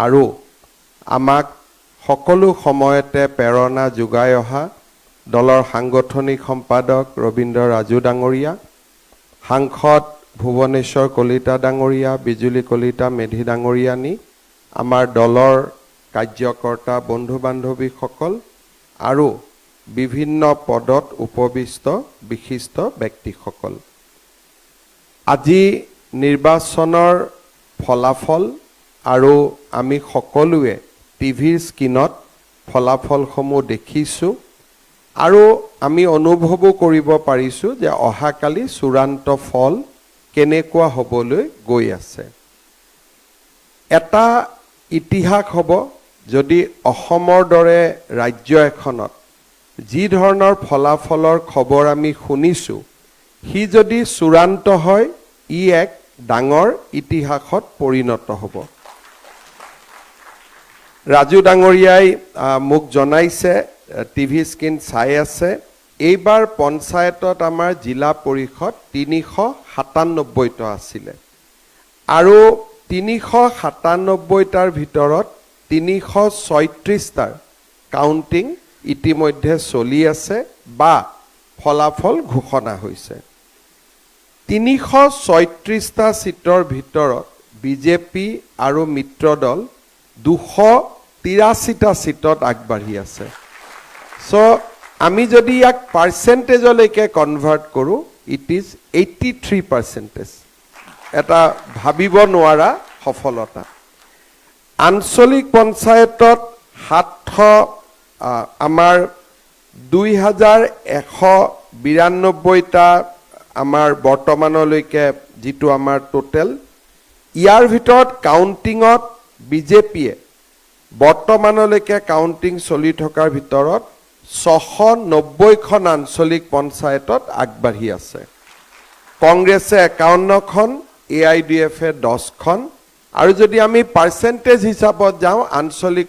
আৰু আমাক সকলো সময়তে প্ৰেৰণা যোগাই অহা দলৰ সাংগঠনিক সম্পাদক ৰবীন্দ্ৰ ৰাজু ডাঙৰীয়া, সাংসদ ভুৱনেশ্বৰ কলিতা ডাঙৰীয়া, বিজুলী কলিতা মেধি ডাঙৰীয়ানী, আমাৰ দলৰ কাৰ্যকৰ্তা বন্ধু বান্ধৱীসকল আৰু বিভিন্ন পদত উপবিষ্ট বিশিষ্ট ব্যক্তিসকল, আজি নিৰ্বাচনৰ ফলাফল আৰু আমি সকলোৱে টিভিৰ স্ক্ৰীনত ফলাফলসমূহ দেখিছোঁ আৰু আমি অনুভৱো কৰিব পাৰিছোঁ যে অহাকালি চূড়ান্ত ফল কেনেকুৱা হ'বলৈ গৈ আছে। এটা ইতিহাস হ'ব যদি অসমৰ দৰে ৰাজ্য এখনত যি ধৰণৰ ফলাফলৰ খবৰ আমি শুনিছোঁ সি যদি চূড়ান্ত হয় ই এক ডাঙৰ ইতিহাসত পৰিণত হ'ব। ৰাজু ডাঙৰীয়াই মোক জনাইছে, টিভি স্ক্ৰীন চাই আছে, এইবাৰ পঞ্চায়তত আমাৰ জিলা পৰিষদ 397টা আছিলে আৰু 397টাৰ ভিতৰত 336টাৰ কাউণ্টিং ইতিমধ্যে চলি আছে বা ফলাফল ঘোষণা হৈছে। 336টা সিটৰ ভিতৰত বিজেপি আৰু মিত্ৰ দল 283টা সিটত আগবাঢ়ি আছে। সো আমি যদি ইয়াক পাৰ্চেণ্টেজলৈকে কনভাৰ্ট কৰোঁ, ইট ইজ 83%, এটা ভাবিব নোৱাৰা সফলতা। আঞ্চলিক পঞ্চায়তত আমাৰ 2192টা আমাৰ বৰ্তমানলৈকে যিটো আমাৰ টোটেল, ইয়াৰ ভিতৰত কাউণ্টিঙত বিজেপিয়ে বৰ্তমানলৈকে কাউণ্টিং চলি থকাৰ ভিতৰত 690খন আঞ্চলিক পঞ্চায়তত আগবাঢ়ি আছে। কংগ্ৰেছে 51খন, AIDFে 10খন আৰু যদি আমি পাৰ্চেণ্টেজ হিচাপত যাওঁ আঞ্চলিক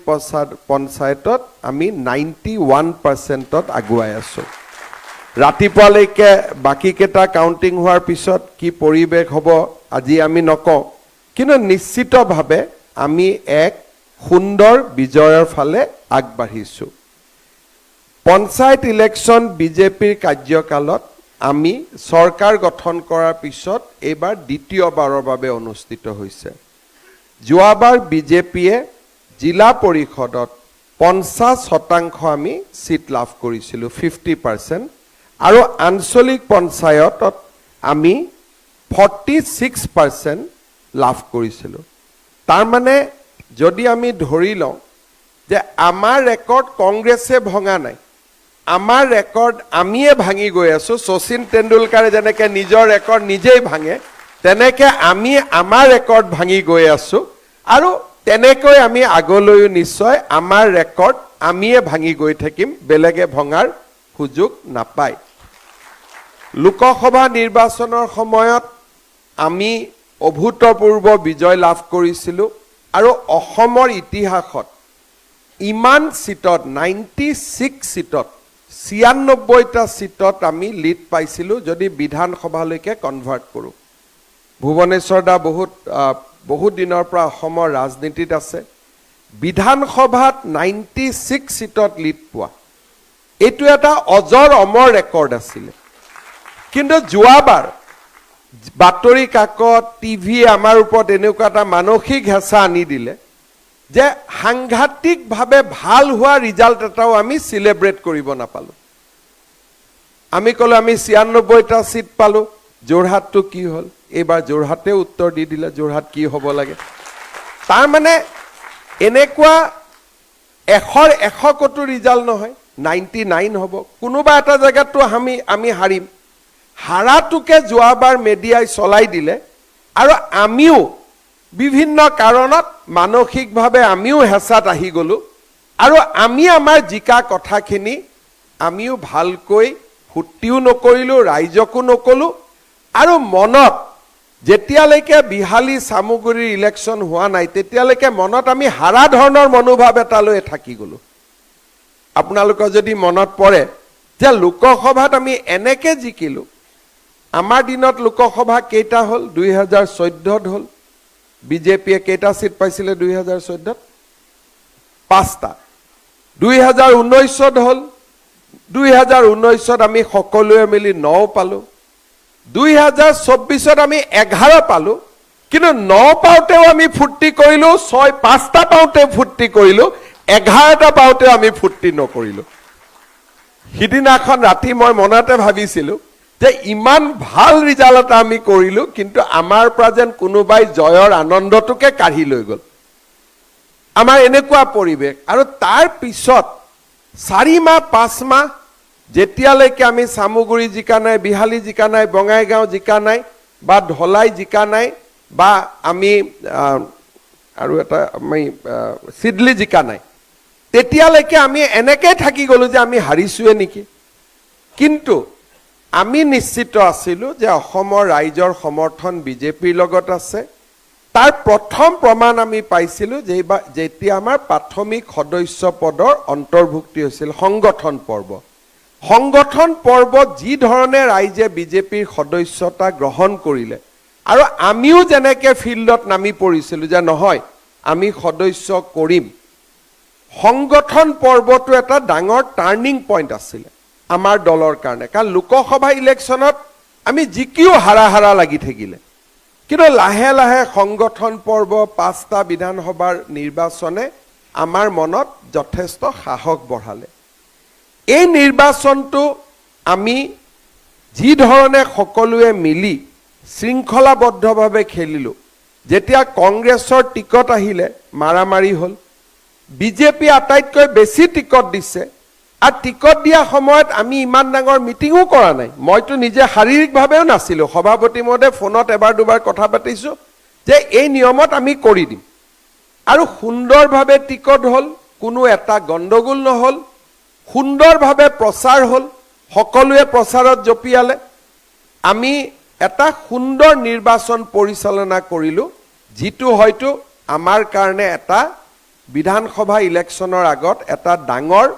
পঞ্চায়তত আমি 91%ত আগুৱাই আছোঁ। ৰাতিপুৱালৈকে বাকীকেইটা কাউণ্টিং হোৱাৰ পিছত কি পৰিৱেশ হ'ব আজি আমি নকওঁ, কিন্তু নিশ্চিতভাৱে আমি এক সুন্দৰ বিজয়ৰ ফালে আগবাঢ়িছোঁ। পঞ্চায়ত ইলেকশ্যন বিজেপিৰ কাৰ্যকালত আমি চৰকাৰ গঠন কৰাৰ পিছত এইবাৰ দ্বিতীয়বাৰৰ বাবে অনুষ্ঠিত হৈছে। যোৱাবাৰ বিজেপিয়ে জিলা পৰিষদত 50% আমি সিট লাভ কৰিছিলোঁ, 50%, আৰু আঞ্চলিক পঞ্চায়তত আমি 46% লাভ কৰিছিলোঁ। তাৰমানে যদি আমি ধৰি লওঁ যে আমাৰ ৰেকৰ্ড কংগ্ৰেছে ভঙা নাই, আমাৰ ৰেকৰ্ড আমিয়ে ভাঙি গৈ আছোঁ। শচীন তেণ্ডুলকাৰে যেনেকৈ নিজৰ ৰেকৰ্ড নিজেই ভাঙে, তেনেকৈ আমি আমাৰ ৰেকৰ্ড ভাঙি গৈ আছোঁ আৰু তেনেকৈ আমি আগলৈও নিশ্চয় আমাৰ ৰেকৰ্ড আমিয়ে ভাঙি গৈ থাকিম, বেলেগে ভঙাৰ সুযোগ নাপায়। লোকসভা নিৰ্বাচনৰ সময়ত আমি অভূতপূৰ্ব বিজয় লাভ কৰিছিলোঁ আৰু অসমৰ ইতিহাসত ইমান সিটত 96 সিটত 96টা সিটত আমি লিড পাইছিলোঁ যদি বিধানসভালৈকে কনভাৰ্ট কৰোঁ। ভুৱনেশ্বৰ দা বহুত দিনৰ পৰা অসমৰ ৰাজনীতিত আছে, বিধানসভাত 96 সিটত লিড পোৱা এইটো এটা অজৰ অমৰ ৰেকৰ্ড আছিলে। কিন্তু যোৱাবাৰ বাতৰি কাকত টিভি আমাৰ ওপৰত এনেকুৱা এটা মানসিক হেঁচা আনি দিলে যে সাংঘাতিকভাৱে ভাল হোৱা ৰিজাল্ট এটাও আমি চেলিব্ৰেট কৰিব নাপালোঁ। আমি ক'লোঁ আমি 96টা সিট পালোঁ, যোৰহাটটো কি হ'ল? এইবাৰ যোৰহাটে উত্তৰ দি দিলে যোৰহাট কি হ'ব লাগে। তাৰমানে এনেকুৱা 100 কতো ৰিজাল্ট নহয়, 99 হ'ব। কোনোবা এটা জেগাতো আমি হাৰিম, হাৰাটোকে যোৱাবাৰ মেডিয়াই চলাই দিলে আৰু আমিও বিভিন্ন কাৰণত মানসিকভাৱে আমিও হেঁচাত আহি গ'লোঁ আৰু আমি আমাৰ জিকা কথাখিনি আমিও ভালকৈ ফুৰ্তিও নকৰিলোঁ, ৰাইজকো নকলোঁ আৰু মনত যেতিয়ালৈকে বিহালী চামুগুৰিৰ ইলেকশ্যন হোৱা নাই তেতিয়ালৈকে মনত আমি হাৰা ধৰণৰ মনোভাৱ এটালৈ থাকি গ'লোঁ। আপোনালোকৰ যদি মনত পৰে যে লোকসভাত আমি এনেকৈ জিকিলোঁ, আমাৰ দিনত লোকসভা কেইটা হ'ল? 2014ত হ'ল, বিজেপিয়ে কেইটা সিট পাইছিলে 2014 5টা 2019 হল 2019 আমি সকলোৱে মিলি 9 পালো 2024 আমি 11 পালো কিন্তু 9 পাওঁতেও আমি ফুৰ্তি কৰিলো 5টা পাওঁতে ফুৰ্তি কৰিলো 11টা পাওঁতে আমি ফুৰ্তি নকৰিলো সিদিনাখন ৰাতি মই মনতে ভাবিছিলো যে ইমান ভাল ৰিজাল্ট এটা আমি কৰিলো কিন্তু আমাৰ পৰা যেন কোনোবাই জয়ৰ আনন্দটোকে কাঢ়ি লৈ গল আমাৰ এনেকুৱা পৰিৱেশ আৰু তাৰ পিছত 4 মাহ 5 মাহ যেতিয়ালৈকে আমি সামুগুৰি জিকা নাই বিহালী জিকা নাই বঙাইগাঁও জিকা নাই বা ঢলাই জিকা নাই বা আমি আৰু এটা আমি সিডলি জিকা নাই তেতিয়ালৈকে আমি এনেকৈ থাকি গলো যে আমি হাৰিছোৱে নেকি কিন্তু আমি নিশ্চিত আছিলো যে অসমৰ ৰাইজৰ সমৰ্থন বিজেপিৰ লগত আছে তাৰ প্ৰথম প্ৰমাণ আমি পাইছিলো যে যেতিয়া আমাৰ প্ৰাথমিক সদস্য পদৰ অন্তৰ্ভুক্তি হৈছিল সংগঠন পৰ্বত যি ধৰণে ৰাইজে বিজেপিৰ সদস্যতা গ্ৰহণ কৰিলে আৰু আমিও যেনেকৈ ফিল্ডত নামি পৰিছিলো যে নহয় আমি সদস্য কৰিম সংগঠন পৰ্বটো এটা ডাঙৰ টাৰ্নিং পইণ্ট আছিল আমাৰ দলৰ কাৰণে কাৰণ লোকসভা ইলেকশ্যনত আমি জিকিও হাৰা লাগি থাকিলে কিন্তু লাহে লাহে সংগঠন পৰ্ব 5টা বিধানসভাৰ নিৰ্বাচনে আমাৰ মনত যথেষ্ট সাহস বঢ়ালে এই নিৰ্বাচনটো আমি যি ধৰণে সকলোৱে মিলি শৃংখলাবদ্ধভাৱে খেলিলো যেতিয়া কংগ্ৰেছৰ টিকট আহিলে মাৰামাৰি হল বিজেপি আটাইতকৈ বেছি টিকট দিছে আৰু টিকট দিয়া সময়ত আমি ইমান ডাঙৰ মিটিংও কৰা নাই মইতো নিজে শাৰীৰিকভাৱেও নাছিলো সভাপতি মহোদয় ফোনত এবাৰ দুবাৰ কথা পাতিছো যে এই নিয়মত আমি কৰি দিম আৰু সুন্দৰভাৱে টিকট হল কোনো এটা গণ্ডগোল নহল সুন্দৰভাৱে প্ৰচাৰ হল সকলোৱে প্ৰচাৰত জপিয়ালে আমি এটা সুন্দৰ নিৰ্বাচন পৰিচালনা কৰিলো যিটো হয়তো আমাৰ কাৰণে এটা বিধানসভা ইলেকশ্যনৰ আগত এটা ডাঙৰ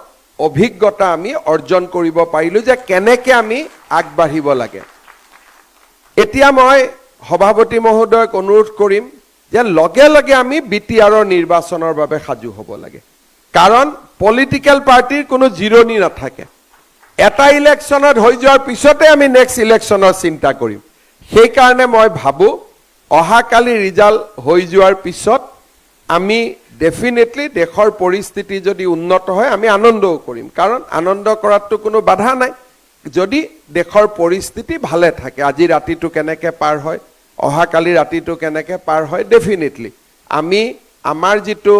অভিজ্ঞতা আমি অৰ্জন কৰিব পাৰিলো যে কেনেকৈ আমি আগবাঢ়িব লাগে এতিয়া মই সভাপতি মহোদয়ক অনুৰোধ কৰিম যে লগে লগে আমি বিটিআৰৰ নিৰ্বাচনৰ বাবে সাজু হ'ব লাগে কাৰণ পলিটিক্যাল পাৰ্টিৰ কোনো জিৰণি নাথাকে এটা ইলেকশ্যনত হৈ যোৱাৰ পিছতে আমি নেক্সট ইলেকশ্যনৰ চিন্তা কৰিম সেই কাৰণে মই ভাবো অহাকালি ৰিজাল্ট হৈ যোৱাৰ পিছত আমি ডেফিনেটলি দেশৰ পৰিস্থিতি যদি উন্নত হয় আমি আনন্দও কৰিম কাৰণ আনন্দ কৰাটো কোনো বাধা নাই যদি দেশৰ পৰিস্থিতি ভালে থাকে আজি ৰাতিটো কেনেকৈ পাৰ হয় অহাকালি ৰাতিটো কেনেকৈ পাৰ হয় ডেফিনেটলি আমি আমাৰ যিটো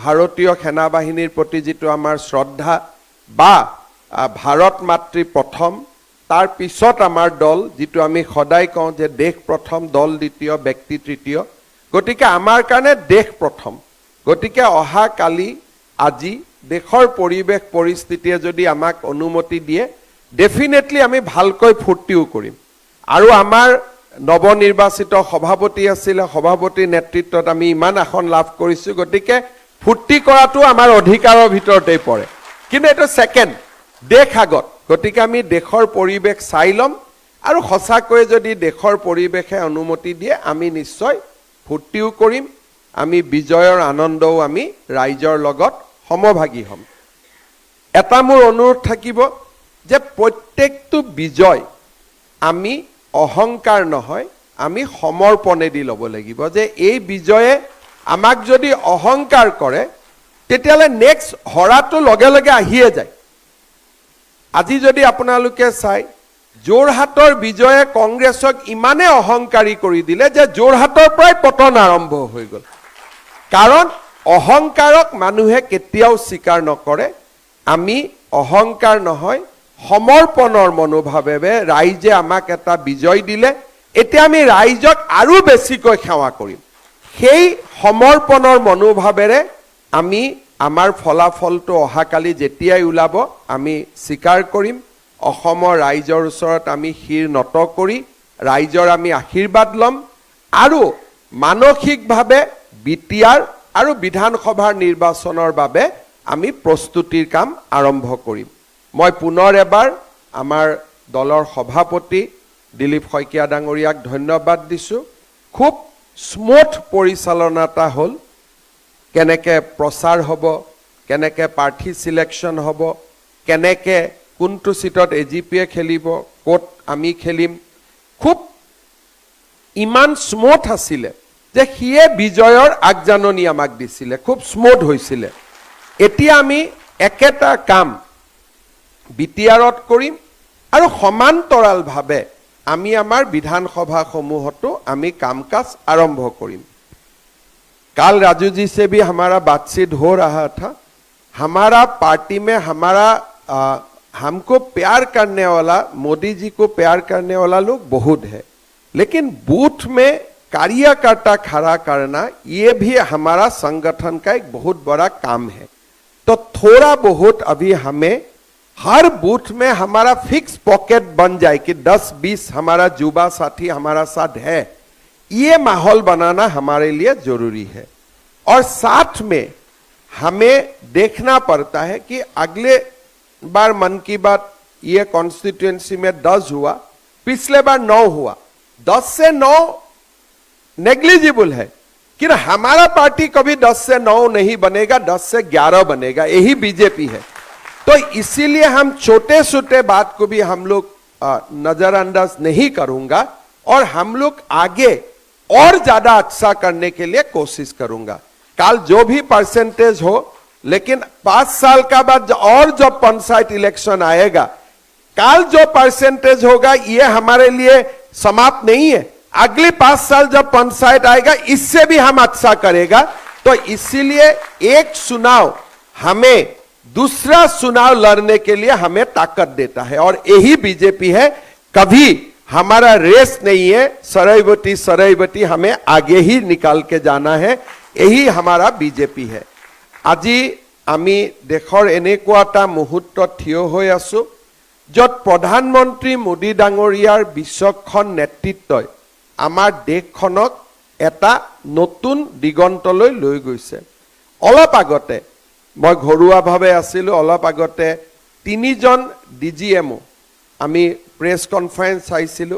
ভাৰতীয় সেনা বাহিনীৰ প্ৰতি যিটো আমাৰ শ্ৰদ্ধা বা ভাৰত মাতৃ প্ৰথম তাৰ পিছত আমাৰ দল যিটো আমি সদায় কওঁ যে দেশ প্ৰথম দল দ্বিতীয় ব্যক্তি তৃতীয় গতিকে আমাৰ কাৰণে দেশ প্ৰথম গতিকে অহাকালি আজি দেশৰ পৰিৱেশ পৰিস্থিতিয়ে যদি আমাক অনুমতি দিয়ে ডেফিনেটলি আমি ভালকৈ ফূৰ্তিও কৰিম আৰু আমাৰ নৱনিৰ্বাচিত সভাপতি আছিলে সভাপতিৰ নেতৃত্বত আমি ইমান আসন লাভ কৰিছো গতিকে ফূৰ্তি কৰাটো আমাৰ অধিকাৰৰ ভিতৰতেই পৰে কিন্তু এটা সেকেন্ড দেশ আগত গতিকে আমি দেশৰ পৰিৱেশ চাই লম আৰু সঁচাকৈ যদি দেশৰ পৰিৱেশে অনুমতি দিয়ে আমি নিশ্চয় ফূৰ্তিও কৰিম আমি বিজয়ৰ আনন্দও আমি ৰাইজৰ লগত সমভাগী হ'ম এটা মোৰ অনুৰোধ থাকিব যে প্ৰত্যেকটো বিজয় আমি অহংকাৰ নহয় আমি সমৰ্পণেদি ল'ব লাগিব যে এই বিজয়ে আমাক যদি অহংকাৰ কৰে তেতিয়ালে নেক্সট হৰাটো লগে লগে আহিয়ে যায় আজি যদি আপোনালোকে চাই যোৰহাটৰ বিজয়ে কংগ্ৰেছক ইমানে অহংকাৰী কৰি দিলে যে যোৰহাটৰ পৰাই পতন আৰম্ভ হৈ গ'ল কাৰণ অহংকাৰক মানুহে কেতিয়াও স্বীকাৰ নকৰে আমি অহংকাৰ নহয় সমৰ্পণৰ মনোভাৱেৰে ৰাইজে আমাক এটা বিজয় দিলে এতিয়া আমি ৰাইজক আৰু বেছিকৈ সেৱা কৰিম সেই সমৰ্পণৰ মনোভাৱেৰে আমি আমাৰ ফলাফলটো অহাকালি যেতিয়াই ওলাব আমি স্বীকাৰ কৰিম অসমৰ ৰাইজৰ ওচৰত আমি শিৰ নত কৰি ৰাইজৰ আমি আশীৰ্বাদ ল'ম আৰু মানসিকভাৱে বিটিআৰ আৰু বিধানসভাৰ নিৰ্বাচনৰ বাবে আমি প্ৰস্তুতিৰ কাম আৰম্ভ কৰিম মই পুনৰ এবাৰ আমাৰ দলৰ সভাপতি দিলীপ শইকীয়া ডাঙৰীয়াক ধন্যবাদ দিছোঁ খুব স্মুথ পৰিচালনা এটা হ'ল কেনেকে প্ৰচাৰ হ'ব কেনেকে প্ৰাৰ্থী সিলেকশন হ'ব কেনেকে কোনটো সিটত এজিপিয়ে খেলিব ক'ত আমি খেলিম খুব ইমান স্মুথ আছিলে যে হিয়ে বিজয়ৰ আগজাননী আমাক দিছিলে খুব স্মুথ হৈছিলে এতিয়া আমি একেটা কাম বিটিআৰত কৰিম আৰু সমান্তৰালভাৱে আমি আমাৰ বিধানসভা সমূহতো আমি কামকাজ আৰম্ভ কৰিম कल राजू जी से भी हमारा बातचीत हो रहा था हमारा पार्टी में हमारा हमको प्यार करने वाला मोदी जी को प्यार करने वाला लोग बहुत है लेकिन बूथ में कार्यकर्ता खड़ा करना ये भी हमारा संगठन का एक बहुत बड़ा काम है तो थोड़ा बहुत अभी हमें हर बूथ में हमारा फिक्स पॉकेट बन जाए कि 10-20 हमारा युवा साथी हमारा साथ है ये माहौल बनाना हमारे लिए जरूरी है और साथ में हमें देखना पड़ता है कि अगले बार मन की बात ये कॉन्स्टिट्यूएंसी में 10 हुआ पिछले बार 9 हुआ 10 से 9 नेग्लिजिबल है कि हमारा पार्टी कभी 10 से 9 नहीं बनेगा 10 से 11 बनेगा यही बीजेपी है तो इसीलिए हम छोटे छोटे बात को भी हम लोग नजरअंदाज नहीं करूंगा और हम लोग आगे और ज्यादा अच्छा करने के लिए कोशिश करूंगा कल जो भी परसेंटेज हो लेकिन 5 साल का बाद और जब पंचायत इलेक्शन आएगा कल जो परसेंटेज होगा ये हमारे लिए समाप्त नहीं है अगले 5 साल जब पंचायत आएगा इससे भी हम अच्छा करेगा तो इसीलिए एक चुनाव हमें दूसरा चुनाव लड़ने के लिए हमें ताकत देता है और यही बीजेपी है कभी हमारा रेस नहीं है सरैवती हमें आगे ही निकाल के जाना है यही हमारा बीजेपी है আজি আমি দেশৰ এনেকুৱা এটা মুহূৰ্তত থিয় হৈ আছো যত প্ৰধানমন্ত্ৰী মোদী ডাঙৰীয়াৰ বিচক্ষণ নেতৃত্বই আমাৰ দেশখনক এটা নতুন দিগন্তলৈ লৈ গৈছে অলপ আগতে মই ঘৰুৱাভাৱে আছিলো অলপ আগতে তিনিজন ডিজিএমও আমি প্ৰেছ কনফাৰেন্স চাইছিলো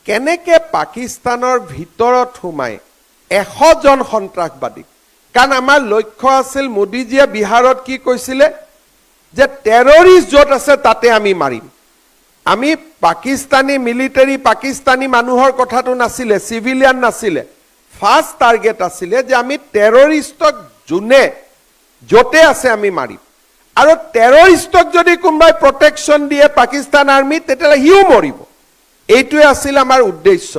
কেনেকে পাকিস্তানৰ ভিতৰত সোমাই 100 জন সন্ত্ৰাসবাদী কাৰণ আমাৰ লক্ষ্য আছিল মোদীজীয়ে বিহাৰত কি কৈছিলে যে টেৰৰিষ্ট য'ত আছে তাতে আমি মাৰিম আমি পাকিস্তানী মিলিটাৰী পাকিস্তানী মানুহৰ কথাটো নাছিলে সিভিলিয়ান নাছিলে ফাৰ্ষ্ট টাৰ্গেট আছিলে যে আমি টেৰৰিষ্টক জুনে য'তে আছে আমি মাৰিম আৰু টেৰৰিষ্টক যদি কোনোবাই প্ৰটেকশ্যন দিয়ে পাকিস্তান আৰ্মি তেতিয়াহ'লে হিও মৰিব এইটোৱে আছিল আমাৰ উদ্দেশ্য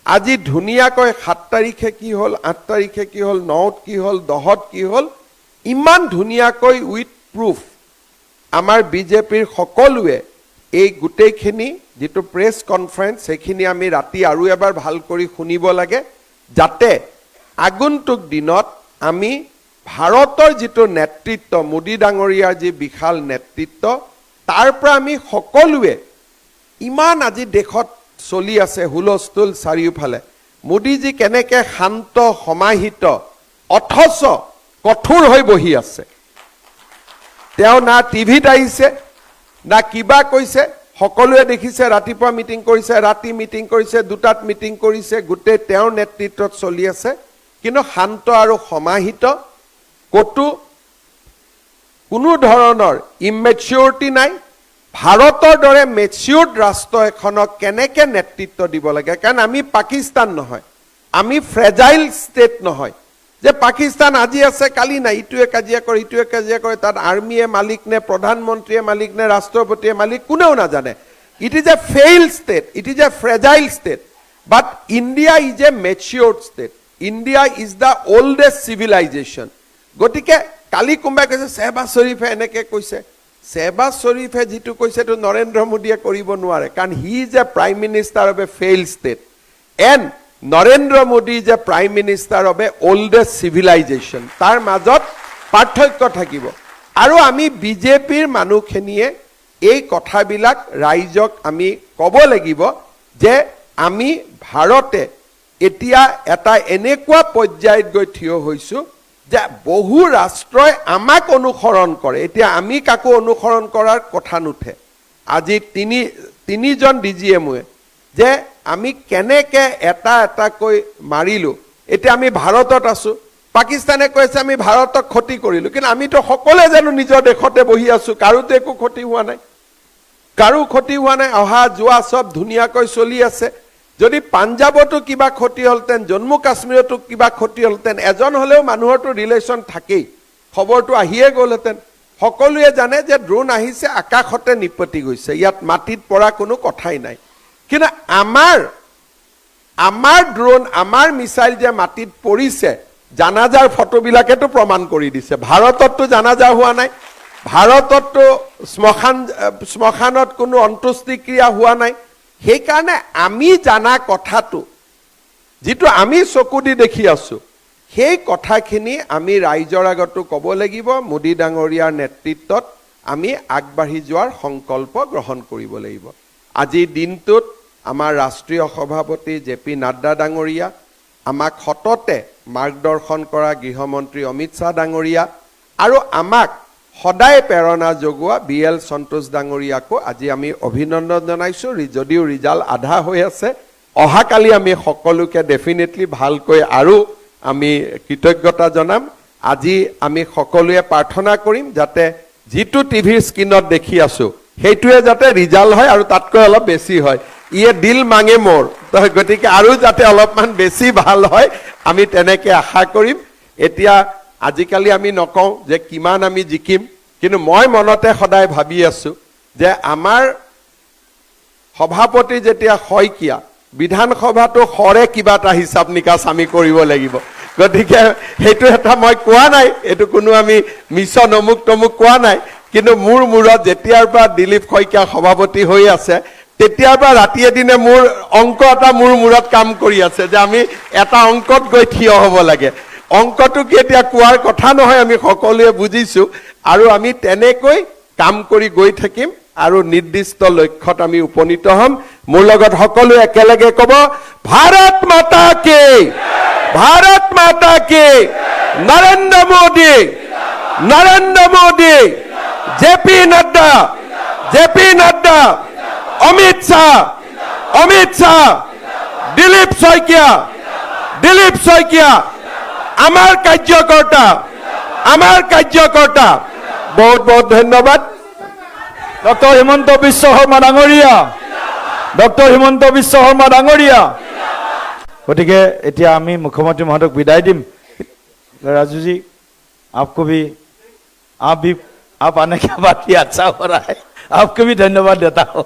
আজি ধুনিয়াকৈ 7 তাৰিখে কি হল 8 তাৰিখে কি হল 9ত কি হল 10ত কি হল ইমান ধুনিয়াকৈ উইথ প্ৰুফ আমাৰ বিজেপিৰ সকলোৱে এই গুটেইখিনি যেটো প্ৰেছ কনফাৰেন্স সেইখিনি আমি ৰাতি আৰু এবাৰ ভাল কৰি শুনিব লাগে যাতে আগন্তুক দিনত আমি ভাৰতৰ যেটো নেতৃত্ব মোদী ডাঙৰীয়াৰ যি বিশাল নেতৃত্ব তাৰ পৰা আমি সকলোৱে ইমান আজি দেশত চলি আছে হুলস্থুল চাৰিওফালে মোদীজী কেনেকে শান্ত সমাহিত অথচ কঠোৰ হৈ বহি আছে তেওঁ না টিভিত আহিছে না কিবা কৈছে সকলোৱে দেখিছে ৰাতিপুৱা মিটিং কৰিছে ৰাতি মিটিং কৰিছে দুটাত মিটিং কৰিছে গুটে তেওঁৰ নেতৃত্বত চলি আছে কিন্তু শান্ত আৰু সমাহিত কটু কোনো ধৰণৰ ইমেচিউৰিটি নাই ভাৰতৰ দৰে মেচিউৰ্ড ৰাষ্ট্ৰ এখনক কেনেকে নেতৃত্ব দিব লাগে কাৰণ আমি পাকিস্তান নহয় আমি ফ্ৰেজাইল ষ্টেট নহয় যে পাকিস্তান আজি আছে কালি নাই ইটোৱে কাজিয়া কৰে তাত আৰ্মিয়ে মালিক নে প্ৰধানমন্ত্ৰীয়ে মালিক নে ৰাষ্ট্ৰপতিয়ে মালিক কোনেও নাজানে it is a fail state it is a fragile state but India is a matured state India is the oldest civilisation গতিকে কালি কোনোবাই কৈছে শ্বাহবাজ শ্বৰীফে এনেকে কৈছে শ্বাহবাজ শ্বৰীফে যেটো কৈছে তো নৰেন্দ্ৰ মোদীয়ে কৰিব নোৱাৰে কাৰণ he is a prime minister of a fail state and Narendra Modi is a prime minister of a oldest civilisation তাৰ মাজত পাৰ্থক্য থাকিব আৰু আমি বিজেপিৰ মানুহখিনিয়ে এই কথাবিলাক ৰাইজক আমি ক'ব লাগিব যে আমি ভাৰতে এতিয়া এটা এনেকুৱা পৰ্যায়ত গৈ থিয় হৈছো যে বহু ৰাষ্ট্ৰই আমাক অনুসৰণ কৰে এতিয়া আমি কাকো অনুসৰণ কৰাৰ কথা নুঠে আজি তিনিজন ডিজিএমৱে যে আমি কেনেকে এটা কৈ মাৰিলো এতিয়া আমি ভাৰতত আছো, পাকিস্তানে কৈছে আমি ভাৰতক ক্ষতি কৰিলো, কিন্তু আমিতো সকলোৱে জানো নিজৰ দেশতে বহি আছো, কাৰোতো একো ক্ষতি হোৱা নাই, কাৰো ক্ষতি হোৱা নাই, অহা যোৱা সব ধুনীয়াকৈ চলি আছে। যদি পাঞ্জাবতো কিবা ক্ষতি হলতেন, জম্মু কাশ্মীৰতো কিবা ক্ষতি হলতেন, এজন হলেও মানুহৰতো ৰিলেশ্যন থাকেই, খবৰটো আহিয়ে গ'লহেঁতেন। সকলোৱে জানে যে ড্ৰোন আহিছে, আকাশতে নিপতি গৈছে, ইয়াত মাটিত পৰা কোনো কথাই নাই। কিন্তু আমাৰ ড্ৰোন, আমাৰ মিছাইল যে মাটিত পৰিছে, জানাজাৰ ফটোবিলাকেতো প্ৰমাণ কৰি দিছে। ভাৰতততো জানাজা হোৱা নাই, ভাৰতততো শ্মশানত কোনো অন্ত্যেষ্টিক্ৰিয়া হোৱা নাই। সেইকাৰণে আমি জানা কথাটো, যিটো আমি চকু দি দেখি আছো, সেই কথাখিনি আমি ৰাইজৰ আগতো ক'ব লাগিব। মোদী ডাঙৰীয়াৰ নেতৃত্বত আমি আগবাঢ়ি যোৱাৰ সংকল্প গ্ৰহণ কৰিব লাগিব। আজিৰ দিনটোত আমাৰ ৰাষ্ট্ৰীয় সভাপতি জে.পি. নাড্ডা ডাঙৰীয়া, আমাক সততে মাৰ্গদৰ্শন কৰা গৃহমন্ত্ৰী অমিত শ্বাহ ডাঙৰীয়া আৰু আমাক সদায় প্ৰেৰণা যোগোৱা বি.এল. সন্তোষ ডাঙৰীয়াকো আজি আমি অভিনন্দন জনাইছো। যদিও ৰিজাল্ট আধা হৈ আছে, অহাকালি আমি সকলোকে ডেফিনেটলি ভালকৈ আৰু আমি কৃতজ্ঞতা জনাম। আজি আমি সকলোৱে প্ৰাৰ্থনা কৰিম যাতে যিটো টিভিৰ স্ক্ৰীনত দেখি আছো সেইটোৱে যাতে ৰিজাল্ট হয় আৰু তাতকৈ অলপ বেছি হয়। ইয়ে দিল মাঙে মোৰ, গতিকে আৰু যাতে অলপমান বেছি ভাল হয় আমি তেনেকে আশা কৰিম। এতিয়া আজিকালি আমি নকওঁ যে কিমান আমি জিকিম, কিন্তু মই মনতে সদায় ভাবি আছো যে আমাৰ সভাপতি যেতিয়া শইকীয়া, বিধানসভাটো সৰে কিবা এটা হিচাপ নিকাচ আমি কৰিব লাগিব। গতিকে সেইটো এটা মই কোৱা নাই, এইটো কোনো আমি মিছন অমুক তমুক কোৱা নাই, কিন্তু মোৰ মূৰত যেতিয়াৰ পৰা দিলীপ শইকীয়া সভাপতি হৈ আছে তেতিয়াৰ পৰা ৰাতি এদিনে মোৰ অংক এটা মোৰ মূৰত কাম কৰি আছে যে আমি এটা অংকত গৈ থিয় হ'ব লাগে। অংকটো কি এতিয়া কোৱাৰ কথা নহয়, আমি সকলোৱে বুজিছো, আৰু আমি তেনেকৈ কাম কৰি গৈ থাকিম আৰু নিৰ্দিষ্ট লক্ষ্যত আমি উপনীত হ'ম। মোৰ লগত সকলোৱে একেলগে ক'ব, ভাৰত মাতা কি, ভাৰত মাতা কি, নৰেন্দ্ৰ মোদী, নৰেন্দ্ৰ মোদী, জে.পি. নাড্ডা, জে.পি. নাড্ডা, অমিত শ্বাহ, অমিত শ্বাহ, দিলীপ শইকীয়া, দিলীপ শইকীয়া, আমাৰ কাৰ্যকৰ্তা, আমাৰ কাৰ্যকৰ্তা। বহুত বহুত ধন্যবাদ। ডক্টৰ হিমন্ত বিশ্ব শৰ্মা ডাঙৰীয়া, ডক্টৰ হিমন্ত বিশ্ব শৰ্মা ডাঙৰীয়া। গতিকে এতিয়া আমি মুখ্যমন্ত্ৰী মহোদয়ক বিদায় দিম। ৰাজুজি, आपको भी आप आने के बाद ही अच्छा हो रहा है, आपको भी धन्यवाद देता हूँ।